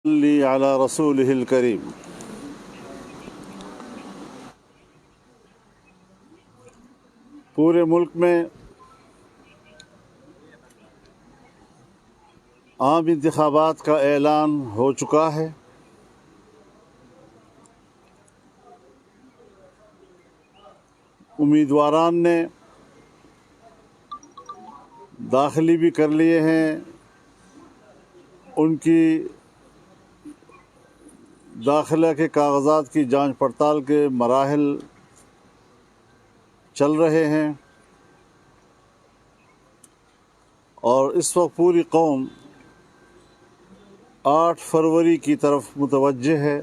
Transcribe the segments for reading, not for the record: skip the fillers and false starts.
صلی علی رسولہ الکریم۔ پورے ملک میں عام انتخابات کا اعلان ہو چکا ہے۔ امیدواران نے داخلی بھی کر لیے ہیں، ان کی داخلہ کے کاغذات کی جانچ پڑتال کے مراحل چل رہے ہیں، اور اس وقت پوری قوم 8 فروری کی طرف متوجہ ہے۔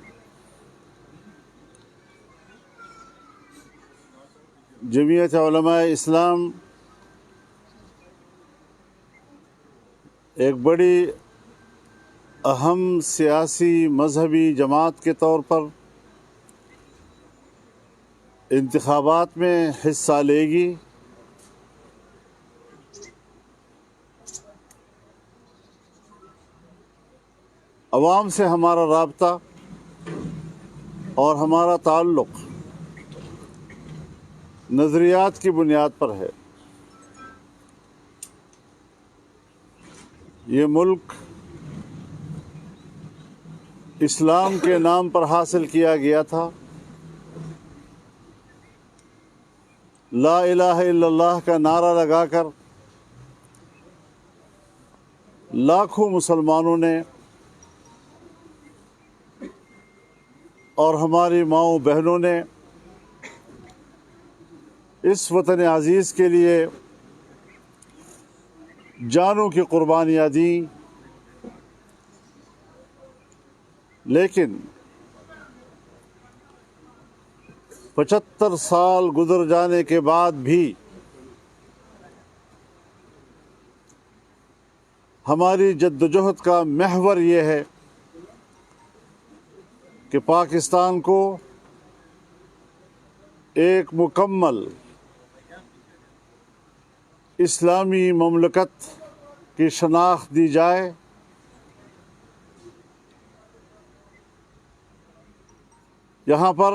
جمعیت علماء اسلام ایک بڑی اہم سیاسی مذہبی جماعت کے طور پر انتخابات میں حصہ لے گی۔ عوام سے ہمارا رابطہ اور ہمارا تعلق نظریات کی بنیاد پر ہے۔ یہ ملک اسلام کے نام پر حاصل کیا گیا تھا۔ لا الہ الا اللہ کا نعرہ لگا کر لاکھوں مسلمانوں نے اور ہماری ماؤں بہنوں نے اس وطن عزیز کے لیے جانوں کی قربانیاں دیں، لیکن 75 سال گزر جانے کے بعد بھی ہماری جدوجہد کا محور یہ ہے کہ پاکستان کو ایک مکمل اسلامی مملکت کی شناخت دی جائے، یہاں پر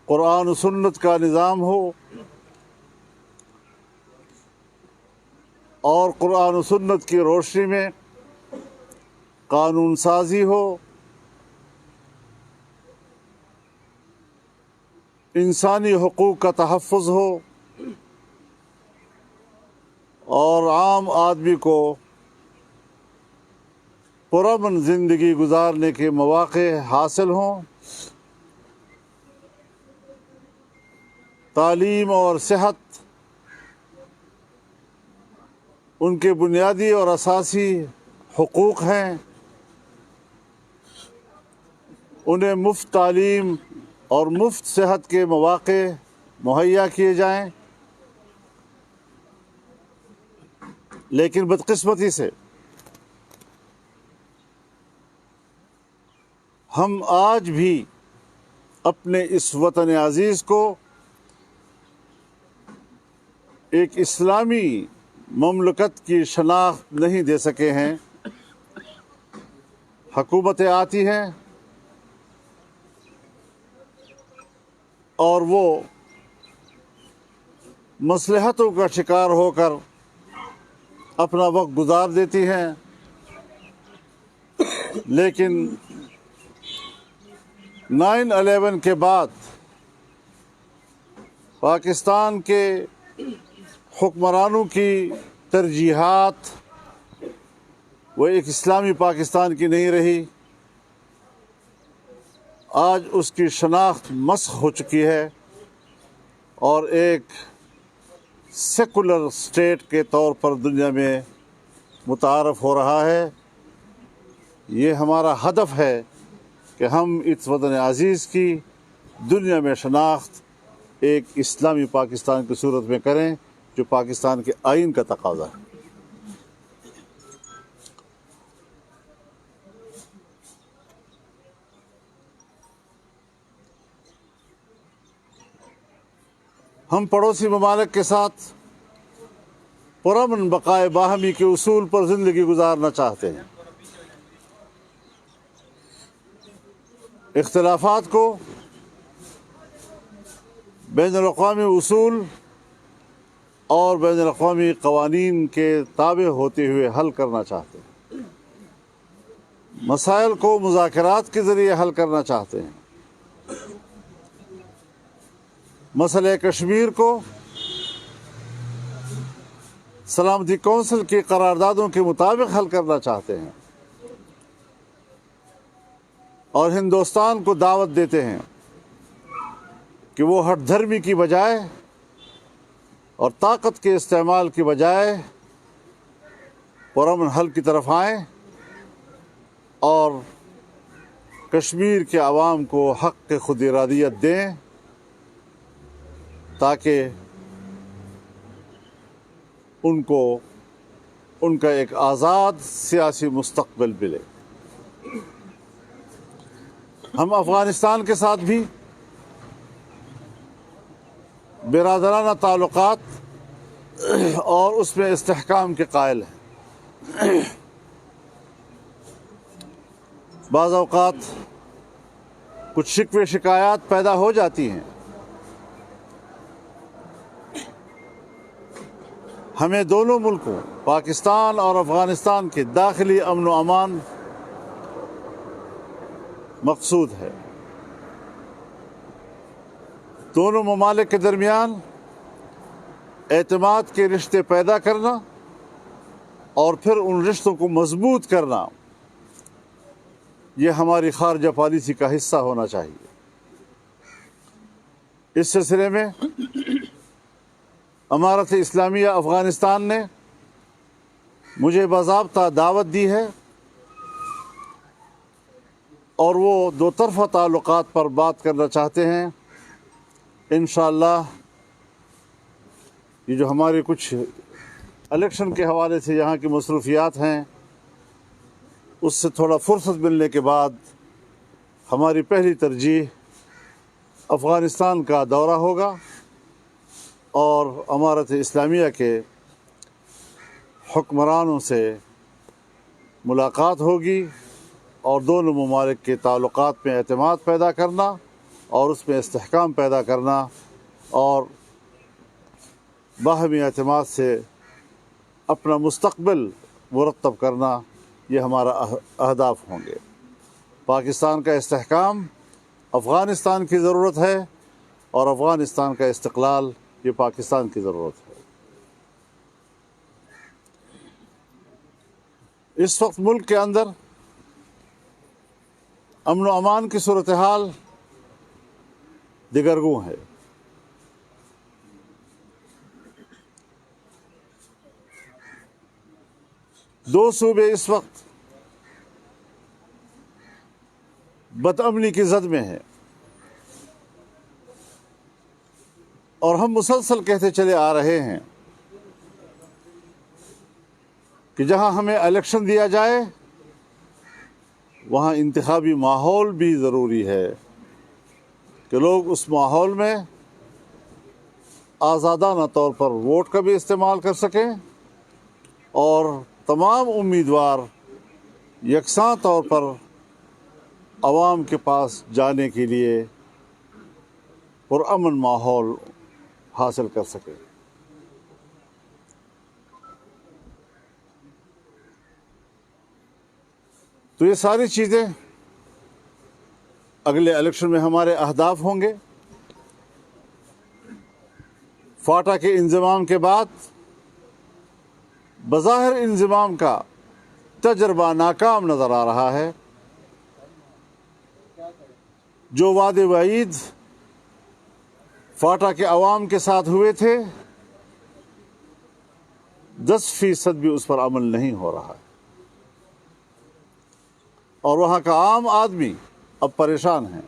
قرآن و سنت کا نظام ہو اور قرآن و سنت کی روشنی میں قانون سازی ہو، انسانی حقوق کا تحفظ ہو، اور عام آدمی کو پرامن زندگی گزارنے کے مواقع حاصل ہوں۔ تعلیم اور صحت ان کے بنیادی اور اساسی حقوق ہیں، انہیں مفت تعلیم اور مفت صحت کے مواقع مہیا کیے جائیں، لیکن بدقسمتی سے ہم آج بھی اپنے اس وطن عزیز کو ایک اسلامی مملکت کی شناخت نہیں دے سکے ہیں۔ حکومتیں آتی ہیں اور وہ مصلحتوں کا شکار ہو کر اپنا وقت گزار دیتی ہیں، لیکن 9/11 کے بعد پاکستان کے حکمرانوں کی ترجیحات وہ ایک اسلامی پاکستان کی نہیں رہی۔ آج اس کی شناخت مسخ ہو چکی ہے اور ایک سیکولر اسٹیٹ کے طور پر دنیا میں متعارف ہو رہا ہے۔ یہ ہمارا ہدف ہے کہ ہم اس وطن عزیز کی دنیا میں شناخت ایک اسلامی پاکستان کی صورت میں کریں، جو پاکستان کے آئین کا تقاضا ہے۔ ہم پڑوسی ممالک کے ساتھ پرامن بقائے باہمی کے اصول پر زندگی گزارنا چاہتے ہیں۔ اختلافات کو بین الاقوامی اصول اور بین الاقوامی قوانین کے تابع ہوتے ہوئے حل کرنا چاہتے ہیں، مسائل کو مذاکرات کے ذریعے حل کرنا چاہتے ہیں، مسئلہ کشمیر کو سلامتی کونسل کی قراردادوں کے مطابق حل کرنا چاہتے ہیں، اور ہندوستان کو دعوت دیتے ہیں کہ وہ ہٹ دھرمی کی بجائے اور طاقت کے استعمال کی بجائے پرامن حل کی طرف آئیں اور کشمیر کے عوام کو حق کے خود ارادیت دیں تاکہ ان کو ان کا ایک آزاد سیاسی مستقبل ملے۔ ہم افغانستان کے ساتھ بھی برادرانہ تعلقات اور اس میں استحکام کے قائل ہیں۔ بعض اوقات کچھ شکوے شکایات پیدا ہو جاتی ہیں، ہمیں دونوں ملکوں پاکستان اور افغانستان کے داخلی امن و امان مقصود ہے۔ دونوں ممالک کے درمیان اعتماد کے رشتے پیدا کرنا اور پھر ان رشتوں کو مضبوط کرنا، یہ ہماری خارجہ پالیسی کا حصہ ہونا چاہیے۔ اس سلسلے میں امارت اسلامیہ افغانستان نے مجھے باضابطہ دعوت دی ہے اور وہ دو طرفہ تعلقات پر بات کرنا چاہتے ہیں۔ انشاءاللہ یہ جو ہمارے کچھ الیکشن کے حوالے سے یہاں کی مصروفیات ہیں، اس سے تھوڑا فرصت ملنے کے بعد ہماری پہلی ترجیح افغانستان کا دورہ ہوگا اور امارت اسلامیہ کے حکمرانوں سے ملاقات ہوگی اور دونوں ممالک کے تعلقات میں اعتماد پیدا کرنا اور اس میں استحکام پیدا کرنا اور باہمی اعتماد سے اپنا مستقبل مرتب کرنا، یہ ہمارا اہداف ہوں گے۔ پاکستان کا استحکام افغانستان کی ضرورت ہے اور افغانستان کا استقلال یہ پاکستان کی ضرورت ہے۔ اس وقت ملک کے اندر امن و امان کی صورتحال دگرگوں ہے۔ دو صوبے اس وقت بدامنی کی زد میں ہیں اور ہم مسلسل کہتے چلے آ رہے ہیں کہ جہاں ہمیں الیکشن دیا جائے وہاں انتخابی ماحول بھی ضروری ہے کہ لوگ اس ماحول میں آزادانہ طور پر ووٹ کا بھی استعمال کر سکیں اور تمام امیدوار یکساں طور پر عوام کے پاس جانے کے لیے پرامن ماحول حاصل کر سکیں۔ تو یہ ساری چیزیں اگلے الیکشن میں ہمارے اہداف ہوں گے۔ فاٹا کے انضمام کے بعد بظاہر انضمام کا تجربہ ناکام نظر آ رہا ہے۔ جو وعدے وعید فاٹا کے عوام کے ساتھ ہوئے تھے 10% بھی اس پر عمل نہیں ہو رہا ہے اور وہاں کا عام آدمی اب پریشان ہے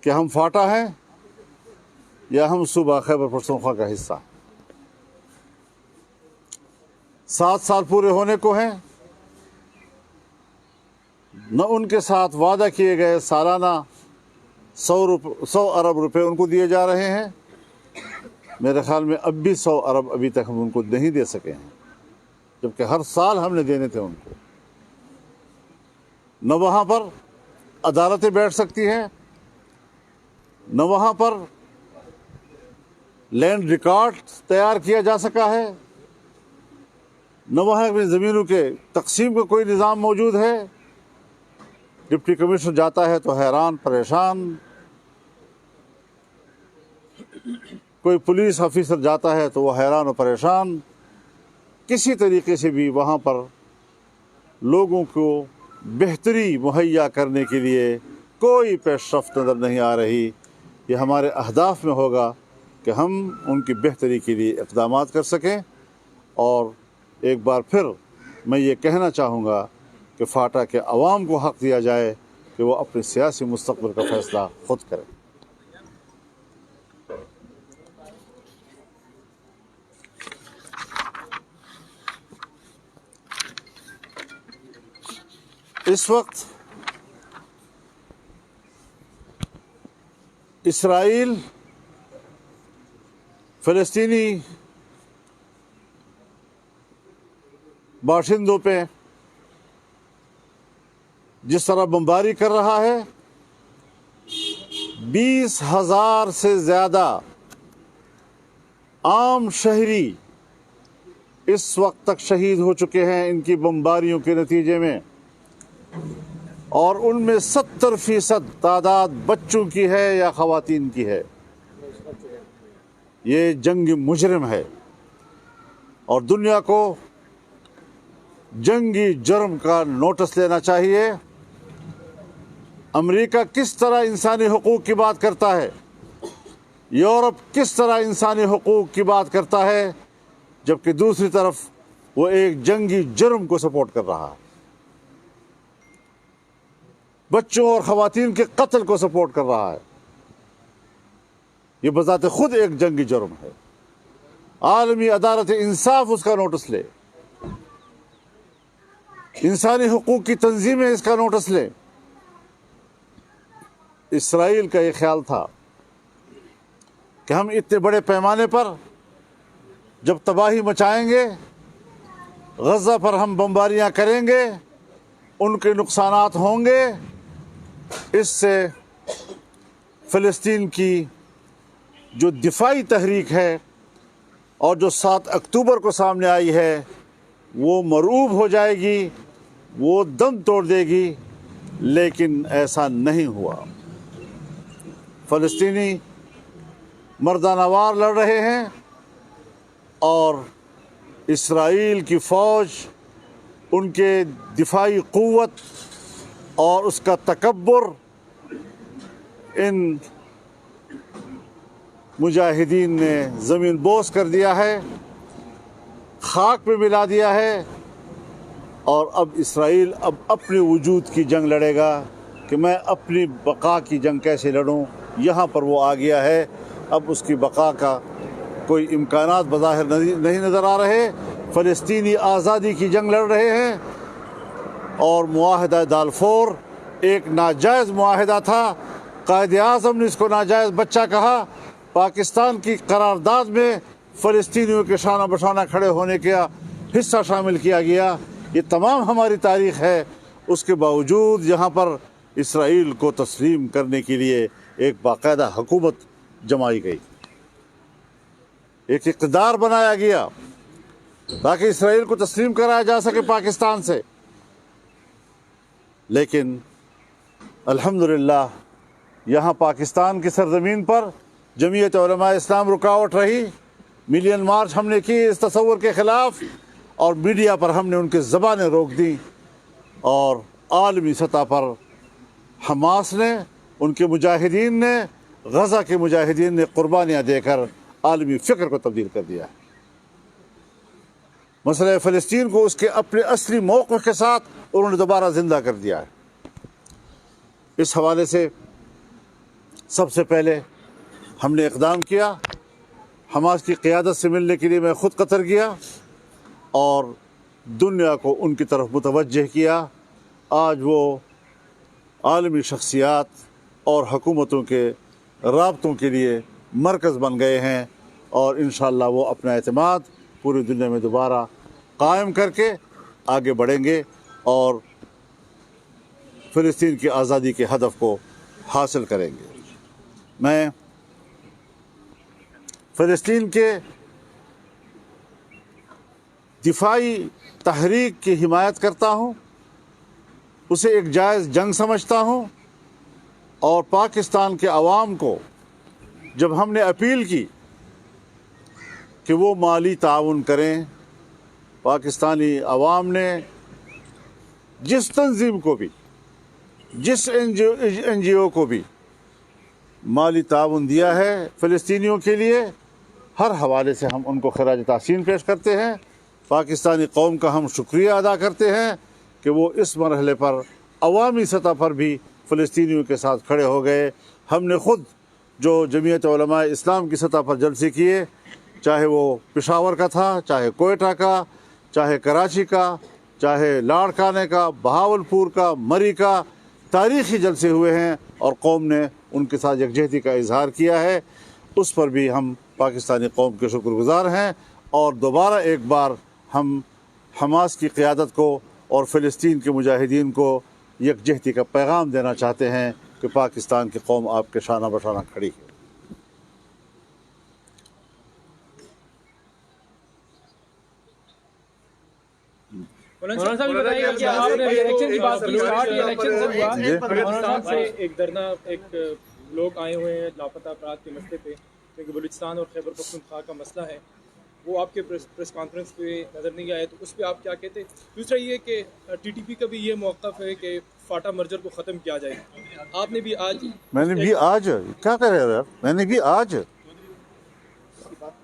کہ ہم فاٹا ہیں یا ہم صوبہ خیبر پختونخوا کا حصہ ہیں۔ 7 سال پورے ہونے کو ہیں، نہ ان کے ساتھ وعدہ کیے گئے سالانہ 100 ارب روپے ان کو دیے جا رہے ہیں۔ میرے خیال میں اب بھی 100 ارب ابھی تک ہم ان کو نہیں دے سکے ہیں، جبکہ ہر سال ہم نے دینے تھے ان کو۔ نہ وہاں پر عدالتیں بیٹھ سکتی ہیں، نہ وہاں پر لینڈ ریکارڈ تیار کیا جا سکا ہے، نہ وہاں اپنی زمینوں کے تقسیم کا کوئی نظام موجود ہے۔ ڈپٹی کمشنر جاتا ہے تو حیران پریشان، کوئی پولیس آفیسر جاتا ہے تو وہ حیران و پریشان۔ کسی طریقے سے بھی وہاں پر لوگوں کو بہتری مہیا کرنے کے لیے کوئی پیش رفت نظر نہیں آ رہی۔ یہ ہمارے اہداف میں ہوگا کہ ہم ان کی بہتری کے لیے اقدامات کر سکیں۔ اور ایک بار پھر میں یہ کہنا چاہوں گا کہ فاٹا کے عوام کو حق دیا جائے کہ وہ اپنے سیاسی مستقبل کا فیصلہ خود کریں۔ اس وقت اسرائیل فلسطینی باشندوں پہ جس طرح بمباری کر رہا ہے، 20,000 سے زیادہ عام شہری اس وقت تک شہید ہو چکے ہیں ان کی بمباریوں کے نتیجے میں، اور ان میں 70% تعداد بچوں کی ہے یا خواتین کی ہے۔ یہ جنگ مجرم ہے اور دنیا کو جنگی جرم کا نوٹس لینا چاہیے۔ امریکہ کس طرح انسانی حقوق کی بات کرتا ہے، یورپ کس طرح انسانی حقوق کی بات کرتا ہے، جبکہ دوسری طرف وہ ایک جنگی جرم کو سپورٹ کر رہا ہے، بچوں اور خواتین کے قتل کو سپورٹ کر رہا ہے۔ یہ بذات خود ایک جنگی جرم ہے۔ عالمی عدالت انصاف اس کا نوٹس لے، انسانی حقوق کی تنظیمیں اس کا نوٹس لیں۔ اسرائیل کا یہ خیال تھا کہ ہم اتنے بڑے پیمانے پر جب تباہی مچائیں گے، غزہ پر ہم بمباریاں کریں گے، ان کے نقصانات ہوں گے، اس سے فلسطین کی جو دفاعی تحریک ہے اور جو 7 اکتوبر کو سامنے آئی ہے وہ مرعوب ہو جائے گی، وہ دم توڑ دے گی، لیکن ایسا نہیں ہوا۔ فلسطینی مردانہ وار لڑ رہے ہیں اور اسرائیل کی فوج، ان کے دفاعی قوت اور اس کا تکبر ان مجاہدین نے زمین بوس کر دیا ہے، خاک پہ ملا دیا ہے۔ اور اب اسرائیل اپنے وجود کی جنگ لڑے گا کہ میں اپنی بقا کی جنگ کیسے لڑوں۔ یہاں پر وہ آ گیا ہے، اب اس کی بقا کا کوئی امکانات بظاہر نہیں نظر آ رہے۔ فلسطینی آزادی کی جنگ لڑ رہے ہیں، اور معاہدہ دالفور ایک ناجائز معاہدہ تھا۔ قائد اعظم نے اس کو ناجائز بچہ کہا۔ پاکستان کی قرارداد میں فلسطینیوں کے شانہ بشانہ کھڑے ہونے کا حصہ شامل کیا گیا۔ یہ تمام ہماری تاریخ ہے، اس کے باوجود یہاں پر اسرائیل کو تسلیم کرنے کے لیے ایک باقاعدہ حکومت جمائی گئی، ایک اقتدار بنایا گیا تاکہ اسرائیل کو تسلیم کرایا جا سکے پاکستان سے۔ لیکن الحمدللہ یہاں پاکستان کی سرزمین پر جمعیت علماء اسلام رکاوٹ رہی۔ ملین مارچ ہم نے کی اس تصور کے خلاف، اور میڈیا پر ہم نے ان کی زبانیں روک دیں، اور عالمی سطح پر حماس نے، ان کے مجاہدین نے، غزہ کے مجاہدین نے قربانیاں دے کر عالمی فکر کو تبدیل کر دیا ہے۔ مسئلہ فلسطین کو اس کے اپنے اصلی موقف کے ساتھ انہوں نے دوبارہ زندہ کر دیا ہے۔ اس حوالے سے سب سے پہلے ہم نے اقدام کیا، حماس کی قیادت سے ملنے کے لیے میں خود قطر گیا اور دنیا کو ان کی طرف متوجہ کیا۔ آج وہ عالمی شخصیات اور حکومتوں کے رابطوں کے لیے مرکز بن گئے ہیں، اور انشاءاللہ وہ اپنا اعتماد پوری دنیا میں دوبارہ قائم کر کے آگے بڑھیں گے، اور فلسطین کی آزادی کے ہدف کو حاصل کریں گے۔ میں فلسطین کے دفاعی تحریک کی حمایت کرتا ہوں، اسے ایک جائز جنگ سمجھتا ہوں، اور پاکستان کے عوام کو جب ہم نے اپیل کی کہ وہ مالی تعاون کریں، پاکستانی عوام نے جس تنظیم کو بھی، جس این جی او کو بھی مالی تعاون دیا ہے فلسطینیوں کے لیے، ہر حوالے سے ہم ان کو خراج تحسین پیش کرتے ہیں۔ پاکستانی قوم کا ہم شکریہ ادا کرتے ہیں کہ وہ اس مرحلے پر عوامی سطح پر بھی فلسطینیوں کے ساتھ کھڑے ہو گئے۔ ہم نے خود جو جمعیت علماء اسلام کی سطح پر جلسے کیے، چاہے وہ پشاور کا تھا، چاہے کوئٹہ کا، چاہے کراچی کا، چاہے لاڑکانے کا، بہاولپور کا، مری کا، تاریخی جلسے ہوئے ہیں اور قوم نے ان کے ساتھ یکجہتی کا اظہار کیا ہے۔ اس پر بھی ہم پاکستانی قوم کے شکر گزار ہیں، اور دوبارہ ایک بار ہم حماس کی قیادت کو اور فلسطین کے مجاہدین کو یکجہتی کا پیغام دینا چاہتے ہیں کہ پاکستان کی قوم آپ کے شانہ بشانہ کھڑی ہے۔ مولانا صاحب یہ بتائیے کہ آپ نے الیکشن کی بات کی، الیکشن سے ہوا بلوچستان سے ایک دھرنا، ایک لوگ آئے ہوئے ہیں لاپتہ افراد کے مسئلے پہ، کیونکہ بلوچستان اور خیبر پختونخوا کا مسئلہ ہے، وہ آپ کے پریس کانفرنس پہ نظر نہیں آئے، تو اس پہ آپ کیا کہتے؟ دوسرا یہ کہ ٹی ٹی پی کا بھی یہ موقف ہے کہ فاٹا مرجر کو ختم کیا جائے، آپ نے بھی آج کیا کہہ رہے ہیں؟ میں نے بھی آج،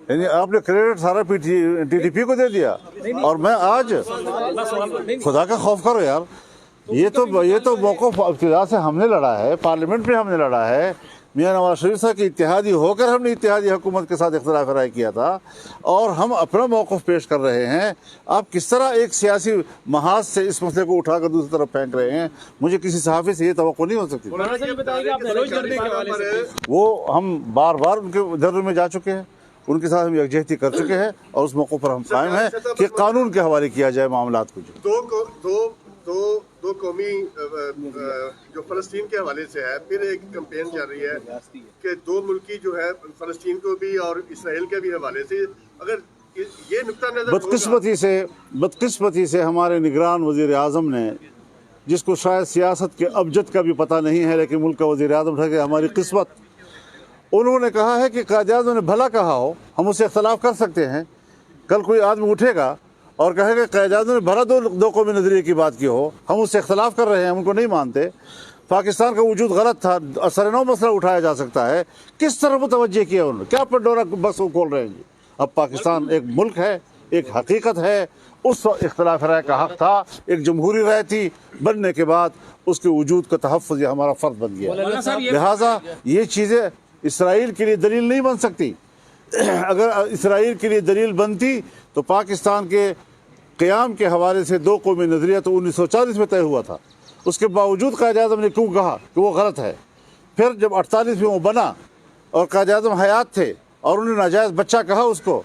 یعنی آپ نے کریڈٹ سارا ٹی ٹی پی کو دے دیا، اور میں آج، خدا کا خوف کرو یار، یہ تو موقف ابتدا سے ہم نے لڑا ہے، پارلیمنٹ میں ہم نے لڑا ہے، میاں نواز شریف صاحب کی اتحادی ہو کر ہم نے اتحادی حکومت کے ساتھ اختلاف رائے کیا تھا، اور ہم اپنا موقف پیش کر رہے ہیں۔ آپ کس طرح ایک سیاسی محاذ سے اس مسئلے کو اٹھا کر دوسری طرف پھینک رہے ہیں؟ مجھے کسی صحافی سے یہ توقع نہیں ہو سکتی۔ وہ ہم بار بار ان کے دھرنے میں جا چکے ہیں، ان کے ساتھ ہم یکجہتی کر چکے ہیں، اور اس موقع پر ہم قائم ہیں کہ قانون کے حوالے کیا جائے معاملات کو۔ دو قومی جو فلسطین کے حوالے سے ہے، پھر ایک کمپین چل رہی ہے کہ دو ملکی جو ہے فلسطین کو بھی اور اسرائیل کے بھی حوالے سے، اگر یہ نقطہ نظر بدقسمتی سے ہمارے نگران وزیر اعظم نے، جس کو شاید سیاست کے ابجد کا بھی پتہ نہیں ہے لیکن ملک کا وزیر اعظم ٹھہرے ہماری قسمت، انہوں نے کہا ہے کہ قائد اعظم نے بھلا کہا ہو، ہم اسے اختلاف کر سکتے ہیں۔ کل کوئی آدمی اٹھے گا اور کہے گا قائد اعظم نے بھلا دو قومی نظریے کی بات کی ہو، ہم اس سے اختلاف کر رہے ہیں، ہم ان کو نہیں مانتے، پاکستان کا وجود غلط تھا، اثر نو مسئلہ اٹھایا جا سکتا ہے، کس طرح متوجہ کیا انہوں نے؟ کیا پنڈورا بس وہ کھول رہے ہیں جی؟ اب پاکستان ایک ملک ہے، ایک حقیقت ہے، اس وقت اختلاف رائے کا حق تھا، ایک جمہوری رائے تھی، بننے کے بعد اس کے وجود کا تحفظ یہ ہمارا فرض بن گیا، لہٰذا یہ چیزیں اسرائیل کے لیے دلیل نہیں بن سکتی۔ اگر اسرائیل کے لیے دلیل بنتی تو پاکستان کے قیام کے حوالے سے دو قومی نظریہ تو 1940 میں طے ہوا تھا، اس کے باوجود قائد اعظم نے کیوں کہا کہ وہ غلط ہے؟ پھر جب 48 میں وہ بنا اور قائد اعظم حیات تھے اور انہوں نے ناجائز بچہ کہا اس کو،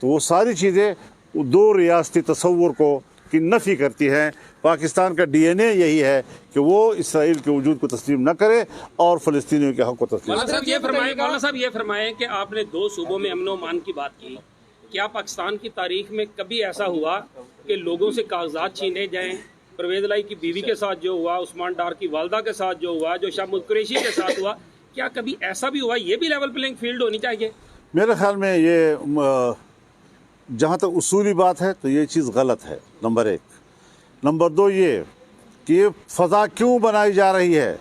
تو وہ ساری چیزیں دو ریاستی تصور کو کی نفی کرتی ہیں۔ پاکستان کا ڈی این اے یہی ہے کہ وہ اسرائیل کے وجود کو تسلیم نہ کرے اور فلسطینیوں کے حق کو تسلیم کرے۔ مولانا صاحب یہ فرمائیں کہ آپ نے دو صوبوں میں امن و امان کی بات کی، کیا پاکستان کی تاریخ میں کبھی ایسا ہوا کہ لوگوں سے کاغذات چھینے جائیں؟ پرویز الہی کی بیوی کے ساتھ جو ہوا، عثمان ڈار کی والدہ کے ساتھ جو ہوا، جو شاہ ملک قریشی کے ساتھ ہوا، کیا کبھی ایسا بھی ہوا؟ یہ بھی لیول پلینگ فیلڈ ہونی چاہیے۔ میرے خیال میں یہ جہاں تک اصولی بات ہے تو یہ چیز غلط ہے، نمبر ایک۔ نمبر دو یہ کہ یہ فضا کیوں بنائی جا رہی ہے؟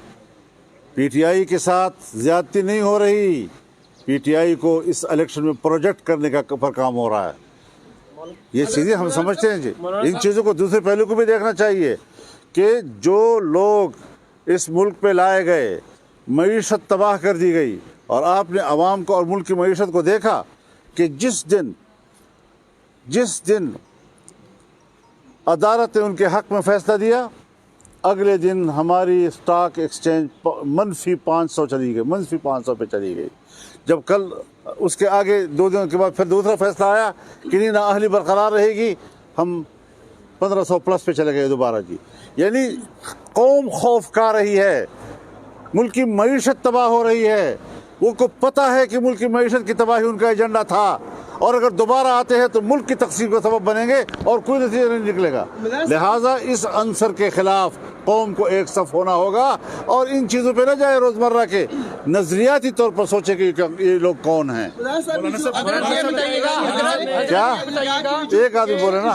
پی ٹی آئی کے ساتھ زیادتی نہیں ہو رہی، پی ٹی آئی کو اس الیکشن میں پروجیکٹ کرنے کا پر کام ہو رہا ہے۔ یہ چیزیں ہم سمجھتے ہیں جی، ان چیزوں کو دوسرے پہلو کو بھی دیکھنا چاہیے کہ جو لوگ اس ملک پہ لائے گئے، معیشت تباہ کر دی گئی، اور آپ نے عوام کو اور ملک کی معیشت کو دیکھا کہ جس دن عدالت نے ان کے حق میں فیصلہ دیا، اگلے دن ہماری اسٹاک ایکسچینج -500 چلی گئی، -500 پہ چلی گئی۔ جب کل اس کے آگے 2 دنوں کے بعد پھر دوسرا فیصلہ آیا کہ نہیں، نااہلی برقرار رہے گی، ہم 1500 प्लस पे चले गए दोबारा जी। यानी कौम खौफ खा रही है, मुल्क की मईशत तबाह हो रही है। वो को पता है कि मुल्क की मईशत की तबाही उनका एजेंडा था, और अगर दोबारा आते हैं तो मुल्क की तकसीम का सबब बनेंगे और कोई नतीजा नहीं निकलेगा। लिहाजा इस अंसर के खिलाफ कौम को एक सफ होना होगा और इन चीज़ों पे न जाए, रोज़मर्रा के नजरियाती तौर पर सोचे कि ये लोग कौन हैं। क्या एक आदमी बोले ना,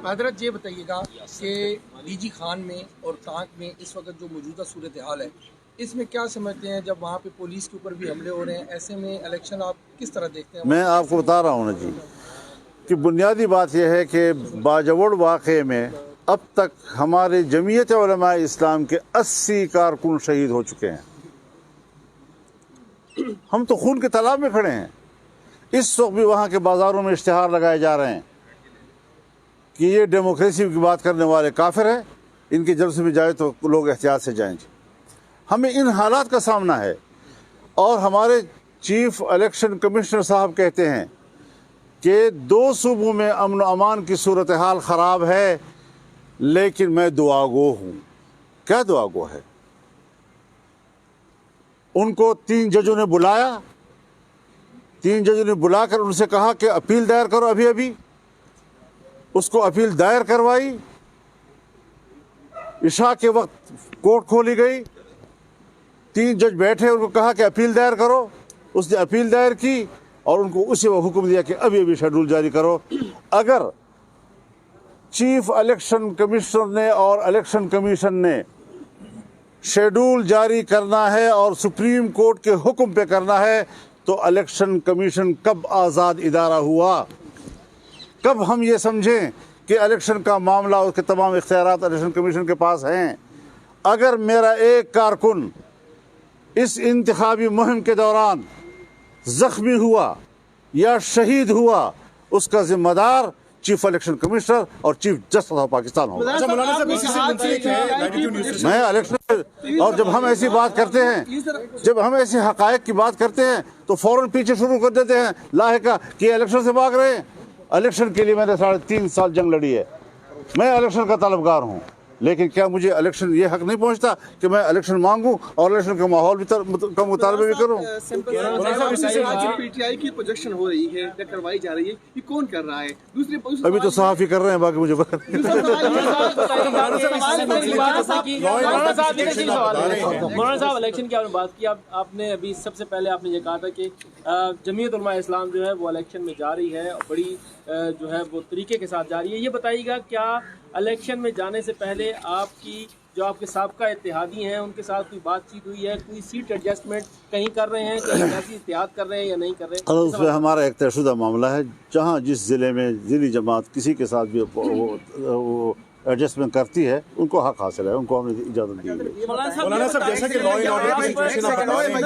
हजरत ये बताइएगा कि डीजी खान में और ताक में इस वक्त जो मौजूदा सूरत हाल है, इसमें क्या समझते हैं? जब वहाँ पे पुलिस के ऊपर भी हमले हो रहे हैं, ऐसे में इलेक्शन आप किस तरह देखते हैं? मैं आपको बता रहा हूँ ना जी कि बुनियादी बात यह है कि बाजवड़ वाक़े में अब तक हमारे जमीयत उलमा इस्लाम के 80 कारकुन शहीद हो चुके हैं। हम तो खून के तालाब में खड़े हैं। इस वक्त भी वहाँ के बाज़ारों में इश्तिहार लगाए जा रहे हैं कि ये डेमोक्रेसी की बात करने वाले काफिर हैं, इनके जलसे में जाए तो लोग एहतियात से जाएंगे। हमें इन हालात का सामना है, और हमारे चीफ इलेक्शन कमिश्नर साहब कहते हैं कि 2 सूबों में अमन व अमान की सूरत हाल ख़राब है, लेकिन मैं दुआगो हूँ। क्या दुआगो है? उनको 3 जजों ने बुलाया, 3 जजों ने बुलाकर उनसे कहा कि अपील दायर करो। अभी अभी उसको अपील दायर करवाई, इशा के वक्त कोर्ट खोली गई, 3 जज बैठे, उनको कहा कि अपील दायर करो। उसने अपील दायर की और उनको उसी वक्त हुक्म दिया कि अभी अभी शेड्यूल जारी करो। अगर चीफ इलेक्शन कमिश्नर ने और इलेक्शन कमीशन ने शेड्यूल जारी करना है और सुप्रीम कोर्ट के हुक्म पे करना है, तो इलेक्शन कमीशन कब आज़ाद इदारा हुआ? कब हम ये समझें कि इलेक्शन का मामला, उसके तमाम इख्तियारात इलेक्शन कमीशन के पास हैं? अगर मेरा एक कारकुन इस इंतखाबी मुहिम के दौरान ज़ख्मी हुआ या शहीद हुआ, उसका ज़िम्मेदार चीफ इलेक्शन कमिश्नर और चीफ जस्टिस ऑफ पाकिस्तान होगा। मैं इलेक्शन, और जब हम ऐसी बात करते हैं, जब हम ऐसे हक़ाइक़ की बात करते हैं, तो फ़ौरन पीछे शुरू कर देते हैं लाहिका कि इलेक्शन से भाग रहे हैं। इलेक्शन के लिए मैंने 3.5 साल जंग लड़ी है। मैं इलेक्शन का तलबगार हूँ, लेकिन क्या मुझे इलेक्शन ये हक नहीं पहुँचता कि मैं इलेक्शन मांगूँ और इलेक्शन का माहौल भी का मुतालबा भी करूँ? पीटीआई की प्रोजेक्शन हो रही है, करवाई जा रही है, ये कौन कर रहा है? दूसरे अभी तो सहाफ़ी कर रहे हैं, बाकी मुझे मौलाना साहब, इलेक्शन की आपने बात की, आपने अभी सबसे पहले आपने ये कहा था कि जमीयत उलमा इस्लाम जो है वो इलेक्शन में जा रही है और बड़ी जो है वो तरीके के साथ जा रही है। ये बताइएगा, क्या इलेक्शन में जाने से पहले आपकी जो आपके साबका इत्तेहादी हैं उनके साथ कोई बातचीत हुई है? कोई सीट एडजस्टमेंट कहीं कर रहे हैं, कहीं ऐसी इत्तेहाद कर रहे हैं या नहीं कर रहे हैं? उसमें हमारा एक तयशुदा मामला है। जहाँ जिस ज़िले में ज़िली जमात किसी के साथ भी वो एडजस्टमेंट करती है, उनको हक हासिल है, उनको हमने इजाज़त दी है। मौलाना साहब, जैसा कि लॉ एंड ऑर्डर की सिचुएशन आप बता रहे हैं,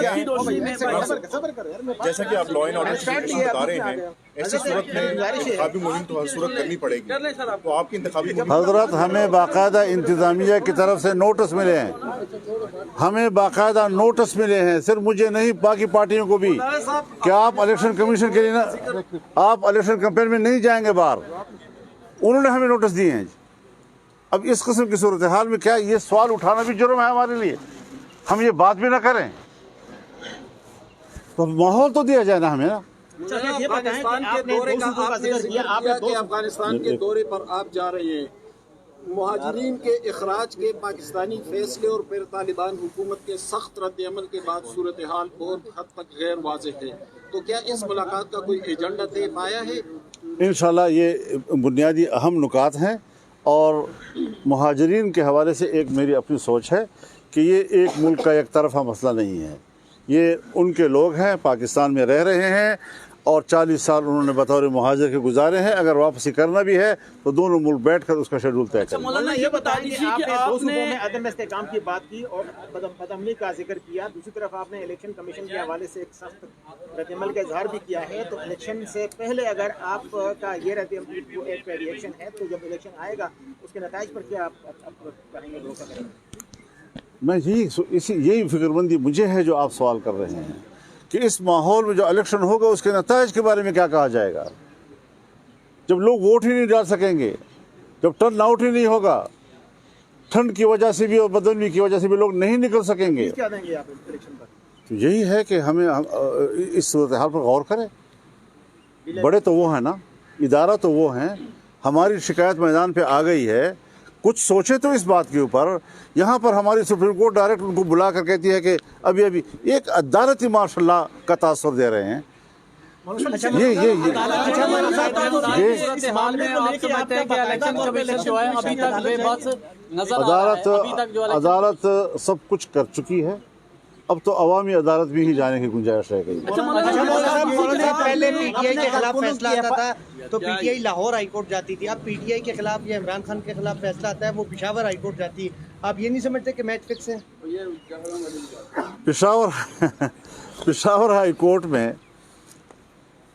जैसा कि आप लॉ एंड ऑर्डर की सिचुएशन बता रहे हैं, ऐसी सूरत में इंतखाबी मुहिम तो हर सूरत करनी पड़ेगी। तो आपकी इंतखाबी मुहिम हजरत, हमें बाकायदा इंतज़ामिया की तरफ से नोटिस मिले हैं, हमें बाकायदा नोटिस मिले हैं, सिर्फ मुझे नहीं बाकी पार्टियों को भी, कि आप इलेक्शन कमीशन के लिए ना, आप इलेक्शन कैंपेन में नहीं जाएंगे बाहर। उन्होंने हमें नोटिस दिए हैं। अब इस किस्म की सूरत हाल में क्या ये सवाल उठाना भी जुर्म है हमारे लिए? हम ये बात भी ना करें तो माहौल तो दिया जाए ना हमें ना। अफगानिस्तान के दौरे का आपने जिक्र किया कि अफगानिस्तान के दौरे पर आप जा रहे हैं, मुहाजिरीन के इखराज के पाकिस्तानी फैसले और फिर तालिबान हुकूमत के सख्त रद्द-ए-अमल के बाद सूरत हाल बहुत हद तक गैर वाज़ेह है, तो क्या इस मुलाकात का कोई एजेंडा तय पाया है? इंशाल्लाह ये बुनियादी अहम नुकात हैं, और मुहाजिरीन के हवाले से एक मेरी अपनी सोच है कि ये एक मुल्क का एक तरफा मसला नहीं है। ये उनके लोग हैं, पाकिस्तान में रह रहे हैं और 40 साल उन्होंने बतौर मुहाजिर के गुजारे हैं। अगर वापसी करना भी है तो दोनों मुल्क बैठकर उसका शेड्यूल तय करें। मौलाना ये बता दीजिए कि आपने 2 सूबों में अदम इस्तेहकाम की बात की और बदअमनी का जिक्र किया, दूसरी तरफ आपने इलेक्शन कमीशन के हवाले से एक सख्त रद्द-ए-अमल का इजहार भी किया है। तो इलेक्शन से पहले अगर आपका ये रद्द-ए-अमल एक रिएक्शन है, तो जब इलेक्शन आएगा उसके नताइज पर क्या आप करेंगे, भरोसा करेंगे? मैं यही फिक्रमंदी मुझे है जो आप सवाल कर रहे हैं कि इस माहौल में जो इलेक्शन होगा उसके नताइज के बारे में क्या कहा जाएगा, जब लोग वोट ही नहीं डाल सकेंगे, जब टर्न आउट ही नहीं होगा, ठंड की वजह से भी और बदमनी की वजह से भी लोग नहीं निकल सकेंगे। क्या देंगे आप इलेक्शन पर? तो यही है कि हमें इस सूरत हाल पर गौर करें। बड़े तो वो हैं ना, इदारा तो वो हैं, हमारी शिकायत मैदान पे आ गई है, कुछ सोचे तो इस बात के ऊपर। यहाँ पर हमारी सुप्रीम कोर्ट डायरेक्ट उनको बुला कर कहती है कि अभी अभी एक अदालती मार्शल का तासुर दे रहे हैं। ये अदालत सब कुछ कर चुकी है, अब तो अवामी अदालत भी ही जाने की गुंजाइश रह गई। पहले पीटीआई के खिलाफ फैसला आता था तो पीटीआई लाहौर हाईकोर्ट जाती थी, अब पीटीआई के खिलाफ या इमरान खान के खिलाफ फैसला आता है वो पेशावर हाईकोर्ट जाती है। आप ये नहीं समझते कि मैच फिक्स है? पेशावर हाईकोर्ट में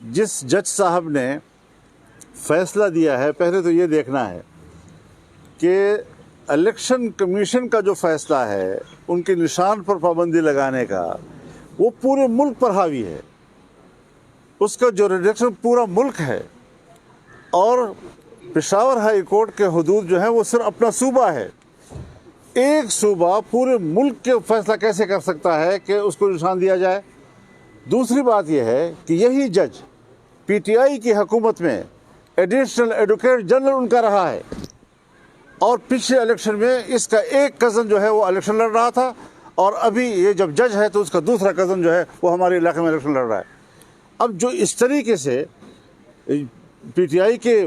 जिस जज साहब ने फैसला दिया है, पहले तो ये देखना है कि इलेक्शन कमीशन का जो फैसला है उनके निशान पर पाबंदी लगाने का, वो पूरे मुल्क पर हावी है, उसका जो रिडक्शन पूरा मुल्क है। और पेशावर हाई कोर्ट के हुदूद जो है वो सिर्फ अपना सूबा है। एक सूबा पूरे मुल्क के फैसला कैसे कर सकता है कि उसको निशान दिया जाए? दूसरी बात यह है कि यही जज पीटीआई की हुकूमत में एडिशनल एडवोकेट जनरल उनका रहा है, और पिछले इलेक्शन में इसका एक कज़न जो है वो इलेक्शन लड़ रहा था, और अभी ये जब जज है तो उसका दूसरा कज़न जो है वो हमारे इलाके में इलेक्शन लड़ रहा है। अब जो इस तरीके से पीटीआई के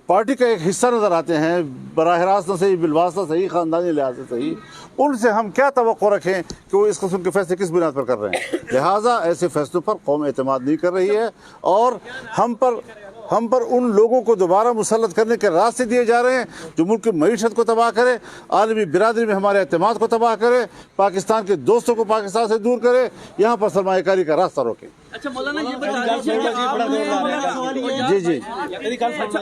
पार्टी का एक हिस्सा नज़र आते हैं, बराह रास्त न सही, बिलवास्ता सही, ख़ानदानी लिहाज से सही, उनसे हम क्या तवक्को रखें कि वो इस किस्म के फैसले किस बुनियाद पर कर रहे हैं? लिहाजा ऐसे फैसलों पर कौम एतमाद नहीं कर रही है, और हम पर उन लोगों को दोबारा मुसल्लत करने के रास्ते दिए जा रहे हैं जो मुल्क की मईशत को तबाह करे, आलमी बिरादरी में हमारे एतमाद को तबाह करे, पाकिस्तान के दोस्तों को पाकिस्तान से दूर करे, यहाँ पर सरमायाकारी का रास्ता रोके। अच्छा मौलाना, ये बताइए जी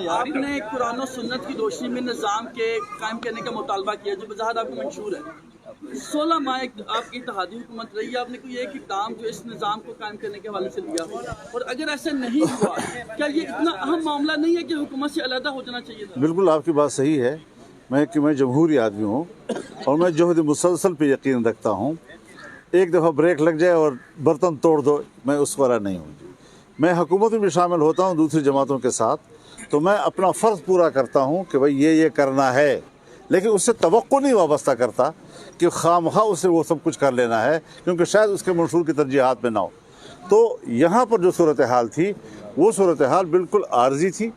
आपने कुरान और सुन्नत की रोशनी में निज़ाम के कायम करने का मुतालबा किया जो वजाहत आपको मंशूर है। 16 माह आपकी इत्तेहादी हुकूमत रही है, आपने कोई एक इक़दाम जो इस निज़ाम को कायम करने के हवाले से लिया हो? और अगर ऐसा नहीं हुआ, क्या ये इतना अहम मामला नहीं है कि हुकूमत से अलहदा हो जाना चाहिए था? बिल्कुल आपकी बात सही है। मैं जमहूरी आदमी हूँ और मैं जोहद मुसलसल पे यकीन रखता हूँ। एक दफ़ा ब्रेक लग जाए और बर्तन तोड़ दो, मैं उस वाला नहीं हूँ। मैं हुकूमत में भी शामिल होता हूँ दूसरी जमातों के साथ, तो मैं अपना फ़र्ज़ पूरा करता हूँ कि भाई ये करना है, लेकिन उससे तवक्को नहीं वाबस्ता करता कि खामखा उससे वो सब कुछ कर लेना है, क्योंकि शायद उसके मंशूर की तरजीहात में ना हो। तो यहाँ पर जो सूरत हाल थी वो सूरत हाल बिल्कुल आर्जी थी।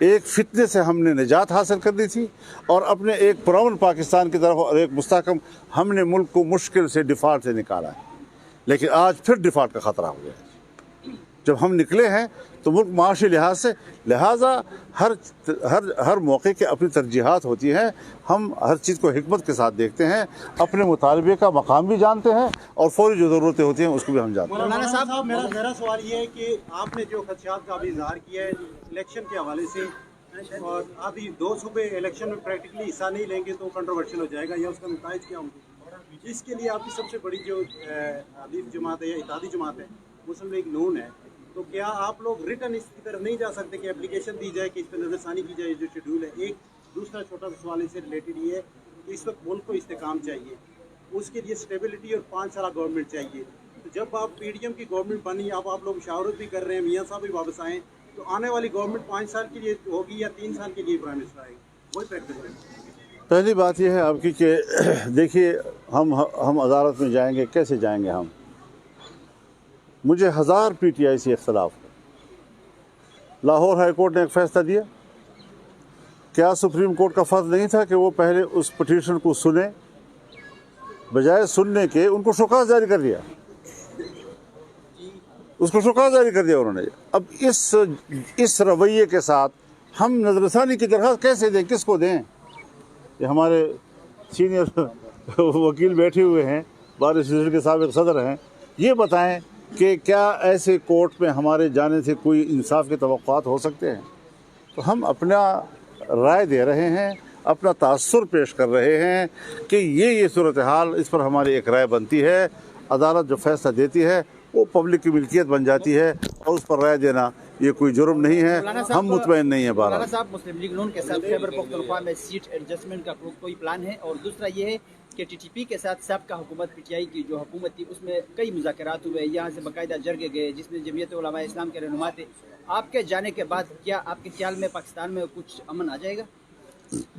एक फितने से हमने निजात हासिल करनी थी और अपने एक पुरअमन पाकिस्तान की तरफ और एक मुस्तहकम हमने मुल्क को मुश्किल से डिफ़ॉल्ट से निकाला है, लेकिन आज फिर डिफ़ॉल्ट का ख़तरा हो गया है। जब हम निकले हैं तो मुल्क माशी लिहाज से, लिहाजा हर मौके के अपनी तरजीहात होती हैं। हम हर चीज़ को हिकमत के साथ देखते हैं, अपने मुतालबे का मकाम भी जानते हैं और फौरी जो ज़रूरतें होती हैं उसको भी हम जानते हैं। मौलाना साहब, मेरा सवाल ये है कि आपने जो खदशात का भी इजहार किया है इलेक्शन के हवाले से, और आप ये 2 सूबे इलेक्शन में प्रैक्टिकली हिस्सा नहीं लेंगे तो कंट्रोवर्शियल हो जाएगा या उसका नताइज क्या होंगे, इसके लिए आपकी सबसे बड़ी जो हदीफ जमात है या इत्तेहादी जमात है, मुस्लिम लीग नून है, तो क्या आप लोग रिटर्न इसकी तरफ नहीं जा सकते कि एप्लीकेशन दी जाए कि इस पर नजरसानी की जाए जो शेड्यूल है? एक दूसरा छोटा सा सवाल इससे रिलेटेड ये है कि इस वक्त मुल्क को इस्तेकाम चाहिए, उसके लिए स्टेबिलिटी और 5 साल गवर्नमेंट चाहिए। तो जब आप पीडीएम की गवर्नमेंट बनी, अब आप लोग मुशावरत भी कर रहे हैं, मियाँ साहब भी वापस आए, तो आने वाली गवर्नमेंट 5 साल के लिए होगी या 3 साल के लिए प्राइम मिनिस्टर आएगी? वही प्रैक्टिस है। पहली बात यह है आपकी कि देखिए हम अदालत में जाएंगे, कैसे जाएंगे हम? मुझे 1000 पीटीआई से इख्तलाफ है। लाहौर हाई कोर्ट ने एक फ़ैसला दिया, क्या सुप्रीम कोर्ट का फ़र्ज़ नहीं था कि वो पहले उस पिटीशन को सुने? बजाय सुनने के उनको शोकाज़ जारी कर दिया, उसको शोकाज़ जारी कर दिया उन्होंने। अब इस रवैये के साथ हम नजरसानी की दरख्वास्त कैसे दें, किसको दें? ये हमारे सीनियर वकील बैठे हुए हैं, बार एसोसिएशन के साबिक़ सदर हैं, ये बताएं कि क्या ऐसे कोर्ट में हमारे जाने से कोई इंसाफ के तवक्कुआत हो सकते हैं? तो हम अपना राय दे रहे हैं, अपना तासुर पेश कर रहे हैं कि ये सूरत हाल, इस पर हमारी एक राय बनती है। अदालत जो फैसला देती है वो पब्लिक की मिल्कियत बन जाती है और उस पर राय देना ये कोई जुर्म नहीं है, हम मुतमईन नहीं है। मौलाना साहब, मुस्लिम लीग नून के साथ खैबर पख्तूनख्वा में सीट एडजस्टमेंट का कोई प्लान है? और दूसरा ये है कि टीटीपी के साथ साबका हुकूमत पीटीआई की जो हुकूमत थी उसमें कई मुज़ाकरात हुए, यहाँ से बाकायदा जरगे गए जिसमें जमीयत उलमा इस्लाम के रहनुमा थे। आपके जाने के बाद क्या आपके ख्याल में पाकिस्तान में कुछ अमन आ जाएगा?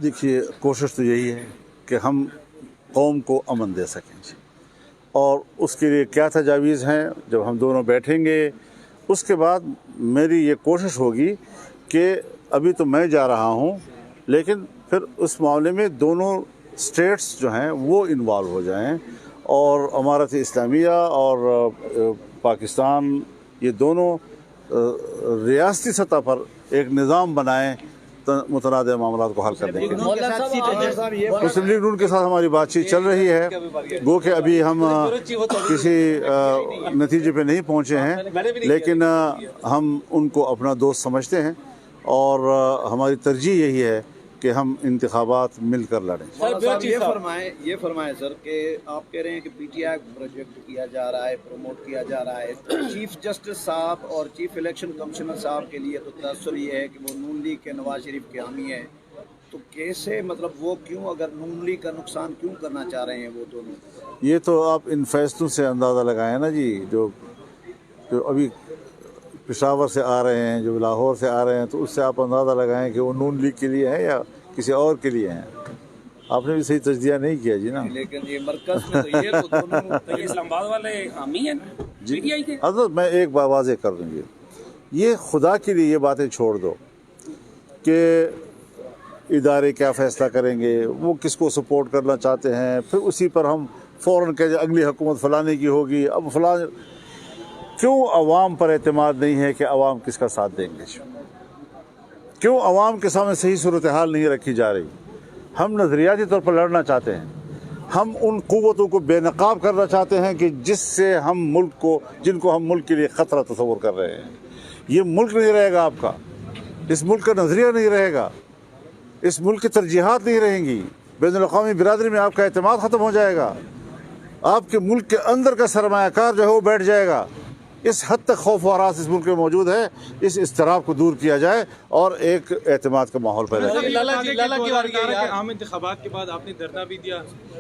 देखिए, कोशिश तो यही है कि हम कौम को अमन दे सकें, और उसके लिए क्या तजावीज़ हैं जब हम दोनों बैठेंगे उसके बाद मेरी ये कोशिश होगी कि अभी तो मैं जा रहा हूँ, लेकिन फिर उस मामले में दोनों स्टेट्स जो हैं वो इन्वॉल्व हो जाएं, और अमारत इस्लामिया और पाकिस्तान ये दोनों रियासती सतह पर एक निज़ाम बनाएं मुतनाद मामला को हल करने के लिए। मुस्लिम लीग नून के साथ हमारी बातचीत चल रही है, गो कि अभी हम किसी नतीजे पे नहीं पहुंचे हैं, लेकिन हम उनको अपना दोस्त समझते हैं और हमारी तरजीह यही है कि हम इंतखाबात मिलकर लड़ें। ये फरमाएं सर कि आप कह रहे हैं कि पीटीआई प्रोजेक्ट किया जा रहा है, प्रमोट किया जा रहा है, चीफ जस्टिस साहब और चीफ इलेक्शन कमिश्नर साहब के लिए तो तअस्सुर ये है कि वो नून लीग के नवाज शरीफ के हामी हैं, तो कैसे, मतलब वो क्यों, अगर नून लीग का नुकसान क्यों करना चाह रहे हैं वो दोनों? ये तो आप इन फैसलों से अंदाज़ा लगाएं ना जी, जो अभी पेशावर से आ रहे हैं, जो लाहौर से आ रहे हैं, तो उससे आप अंदाज़ा लगाएं कि वो नून लीग के लिए हैं या किसी और के लिए हैं। आपने भी सही तजदिया नहीं किया जी ना। लेकिन ये मरकज़ में तो ये तो दोनों तो ये इस्लामाबाद वाले हामी हैं जी। पीटीआई के। हज़रत, मैं एक बात वाज़ेह कर दूँगी, ये खुदा के लिए ये बातें छोड़ दो कि इदारे क्या फ़ैसला करेंगे, वो किसको सपोर्ट करना चाहते हैं, फिर उसी पर हम फ़ौरन कहें अगली हुकूमत फ़लाने की होगी। अब फ़लाँ क्यों अवाम पर एतमाद नहीं है कि अवाम किसका साथ देंगे? क्यों अवाम के सामने सही सूरत हाल नहीं रखी जा रही? हम नज़रियाती तौर पर लड़ना चाहते हैं, हम उन क़ुव्वतों को बेनकाब करना चाहते हैं कि जिससे हम मुल्क को, जिनको हम मुल्क के लिए ख़तरा तस्वुर कर रहे हैं। ये मुल्क नहीं रहेगा आपका, इस मुल्क का नज़रिया नहीं रहेगा, इस मुल्क की तरजीहात नहीं रहेंगी, बैनुल-अक़वामी बिरादरी में आपका एतमाद ख़त्म हो जाएगा, आपके मुल्क के अंदर का सरमायाकार जो है वो बैठ जाएगा। इस हद तक खौफ व हरास इस मुल्क में मौजूद है, इस इज़्तिराब को दूर किया जाए और एक एतमाद का माहौल पैदा किया। आम इंतखाबात के बाद आपने धरना भी दिया,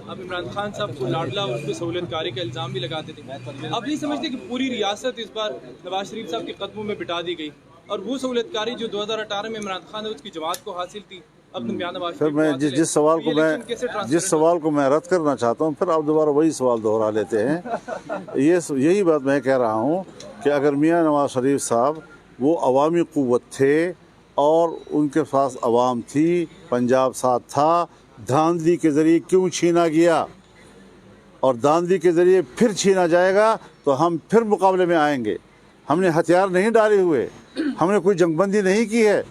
आप इमरान खान साहब को लाडला और उस पर सहूलियतकारी का इल्ज़ाम भी लगाते थे। आप नहीं समझते कि पूरी रियासत इस बार नवाज शरीफ साहब के कदमों में बिठा दी गई, और वो सहूलियतकारी जो 2018 में इमरान खान ने उसकी जमात को हासिल थी, अब नवाज फिर मैं जिस सवाल को मैं रद्द करना चाहता हूँ, फिर आप दोबारा वही सवाल दोहरा लेते हैं। यही बात मैं कह रहा हूँ कि अगर मियाँ नवाज शरीफ साहब वो अवामी क़ुव्वत थे और उनके पास अवाम थी, पंजाब साथ था, धांधली के ज़रिए क्यों छीना गया, और धांधली के ज़रिए फिर छीना जाएगा तो हम फिर मुकाबले में आएंगे। हमने हथियार नहीं डाले हुए, हमने कोई जंगबंदी नहीं की है,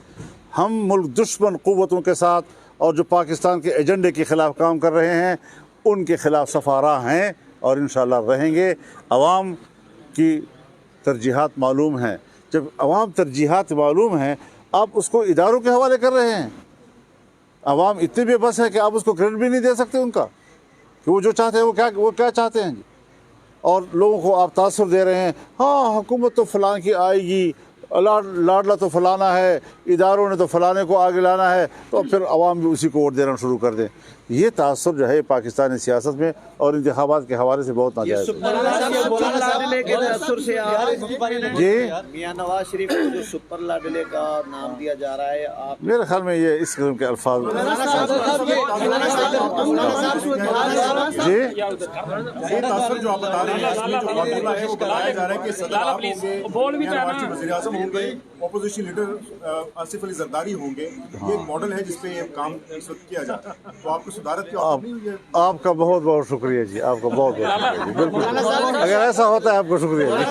हम मुल्क दुश्मन क़ुव्वतों के साथ और जो पाकिस्तान के एजेंडे के ख़िलाफ़ काम कर रहे हैं उनके ख़िलाफ़ सफ़ारा हैं और इंशाअल्लाह रहेंगे। अवाम की तरजीहात मालूम हैं, जब अवाम तरजीहात मालूम हैं आप उसको इदारों के हवाले कर रहे हैं। अवाम इतने बेबस है कि आप उसको क्रेडिट भी नहीं दे सकते उनका कि वो जो चाहते हैं वो क्या चाहते हैं, और लोगों को आप तासुर दे रहे हैं। हाँ, हुकूमत तो फ़लाँ की आएगी, लाडला तो फलाना है, इदारों ने तो फलाने को आगे लाना है, तो फिर अवाम भी उसी को वोट देना शुरू कर दें। ये तासुर जो है पाकिस्तानी सियासत में और इंतखाबात के हवाले से बहुत नाजायज़ है। जी, मियां नवाज शरीफ को जो सुपर लाडले का नाम दिया जा रहा है, आप मेरे ख्याल में ये इस किस्म के अल्फाज जी तासुर जो आप बता रहे हैं, इसमें जो मामला है वो बताया जा रहा है कि सदर आप होंगे, वज़ीर आज़म होंगे, अपोजिशन लीडर आसिफ अली जरदारी होंगे। ये एक मॉडल है जिसपे ये काम इस वक्त किया जाता है, तो आपको सुधारत की नहीं हुई है? आपका बहुत बहुत शुक्रिया जी, आपका बहुत बहुत शुक्रिया जी। बिल्कुल, अगर ऐसा होता है आपको शुक्रिया जी।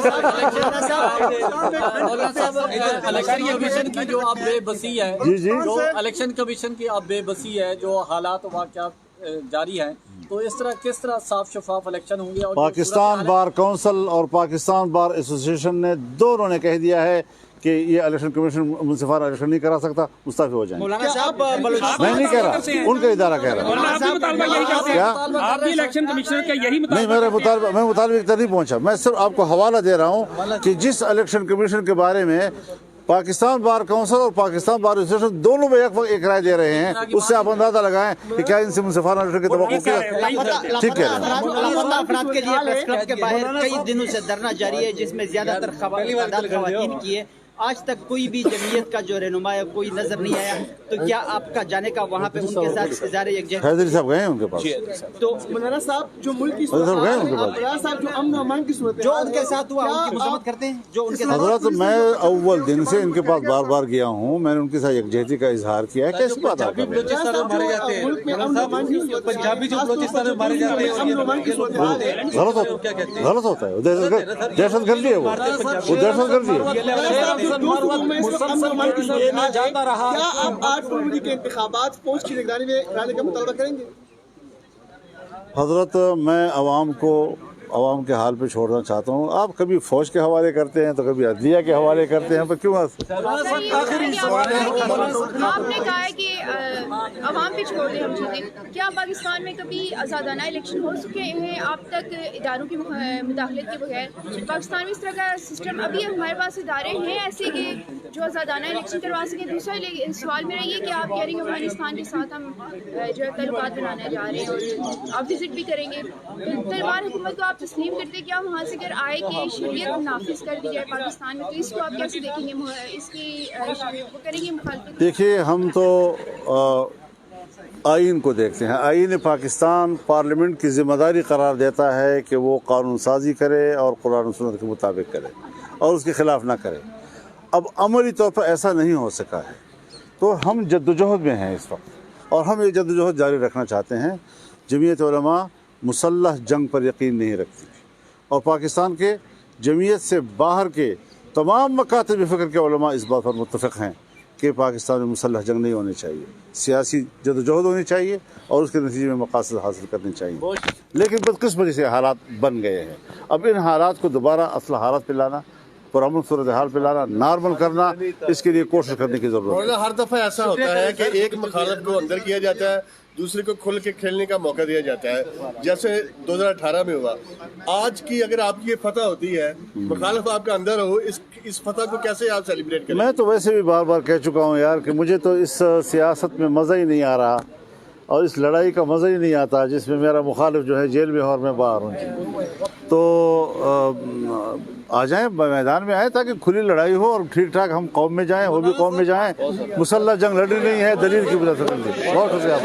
इलेक्शन कमीशन की जो आप बेबसी है, जी जी, जो इलेक्शन कमीशन की आप बेबसी है, जो हालात वाक़यात जारी हैं, तो इस तरह किस तरह साफ शफाफ इलेक्शन होंगे? और पाकिस्तान बार काउंसिल और पाकिस्तान बार एसोसिएशन ने दोनों ने कह दिया है कि ये इलेक्शन कमीशन मुनसिफाना इलेक्शन नहीं करा सकता, मुस्तफी हो जाएंगे। मैं नहीं कह रहा, उनका इदारा कह रहा है। क्या आप भी इलेक्शन कमिश्नर का यही नहीं, मैं मुतालबे तक नहीं पहुंचा। मैं सिर्फ आपको हवाला दे रहा हूँ कि जिस इलेक्शन कमीशन के बारे में पाकिस्तान बार काउंसिल और पाकिस्तान बार एसोसिएशन दोनों में एक राय दे रहे हैं, उससे आप अंदाजा लगाएं कि क्या इनसे मुंसिफाना रवैये की तवक्कुह किया। ठीक है। लापता अफराद के लिए प्रेस क्लब के बाहर कई दिनों से धरना जारी है, जिसमें ज्यादातर खवातीन की है। आज तक कोई भी जमीयत का जो रहनुमा है कोई नजर नहीं आया, तो क्या आपका जाने का वहाँ पे उनके साथ इज़हार यकजहती? हैदरी साहब गए हैं उनके पास, तो मौलाना साहब जो मुल्क की गए उनके पास, मौलाना साहब जो अमन और अमान की सूरत जो उनके साथ हुआ उनकी मजम्मत करते हैं, जो उनके साथ हजरत मैं अव्वल दिन से इनके पास बार बार गया हूँ, मैंने उनके साथ यकजहती का इजहार किया है। कैसी बात आप कर रहे हैं? पंजाबी जो बलोचिस्तान में मारे जाते हैं गलत होता है, दहशत गर्दी है, वो दहशत गर्दी है। ये ना जाता रहा। क्या आप 8 फरवरी के इंतखाबात फौज की निगरानी में कराने का मुतालबा करेंगे? हजरत मैं आवाम के हाल पे छोड़ना चाहता हूँ। आप कभी फौज के हवाले करते हैं तो कभी अदलिया के हवाले करते हैं, पर क्यों? आपने कहा है कि अवाम पे छोड़ दें हम चीज़ें। क्या पाकिस्तान में कभी आज़ादाना इलेक्शन हो चुके हैं आप तक इदारों की मुदाखलत के बगैर? पाकिस्तान में इस तरह का सिस्टम अभी हमारे पास इदारे हैं ऐसे कि जो आज़ादाना इलेक्शन करवा सकें? दूसरा सवाल मेरा ये कि आप कह रहे हैं अफगानिस्तान के साथ हम जो है तल्लुकात बनाने जा रहे हैं और आप विजिट भी करेंगे, तलिबान हुकूमत को आप तस्लीम करते? क्या वहाँ से अगर आए कि शरीयत नाफिज कर दी जाए पाकिस्तान में, तो इसको आप कैसे देखेंगे? इसकी वो करेंगे मुखालफत? देखिए, हम तो आइन को देखते हैं। आइन पाकिस्तान पार्लियामेंट की जिम्मेदारी करार देता है कि वो कानून साजी करे और कुरान और सुन्नत के मुताबिक करे और उसके खिलाफ ना करे। अब अमली तौर पर ऐसा नहीं हो सका है, तो हम जद्दोजहद में हैं इस वक्त, और हम ये जद्दोजहद जारी रखना चाहते हैं। जमीयत उलमा मुसल्लह जंग पर यकीन नहीं रखती, और पाकिस्तान के जमीयत से बाहर के तमाम मकातब फ़िक्र के उलमा इस बात पर मुत्तफ़िक़ हैं कि पाकिस्तान में मुसल्लह जंग नहीं होनी चाहिए, सियासी जद्दोजहद होनी चाहिए और उसके नतीजे में मकासद हासिल करनी चाहिए। लेकिन बदकिस्मती से हालात बन गए हैं। अब इन हालात को दोबारा असल हालत पे लाना, पुरअमन सूरत हाल पे लाना, नॉर्मल करना, इसके लिए कोशिश करने की ज़रूरत है। हर दफ़ा ऐसा होता है कि एक मुखालफ को अंदर किया जाता है, दूसरे को खुल के खेलने का मौका दिया जाता है, जैसे 2018 में हुआ। आज की अगर आपकी ये फतह होती है, मुखालिफ आपका अंदर हो, इस फतह को कैसे आप सेलिब्रेट करें? मैं तो वैसे भी बार बार कह चुका हूँ यार कि मुझे तो इस सियासत में मज़ा ही नहीं आ रहा, और इस लड़ाई का मज़ा ही नहीं आता जिसमें मेरा मुखालिफ जो है जेल में और मैं बाहर हूँ। तो आ जाएं, मैदान में आए, ताकि खुली लड़ाई हो और ठीक ठाक हम कौम में जाएं, वो भी कौम में जाएं। मुसल्लह जंग लड़ी नहीं है, दलील की वजह से। बहुत शुक्रिया।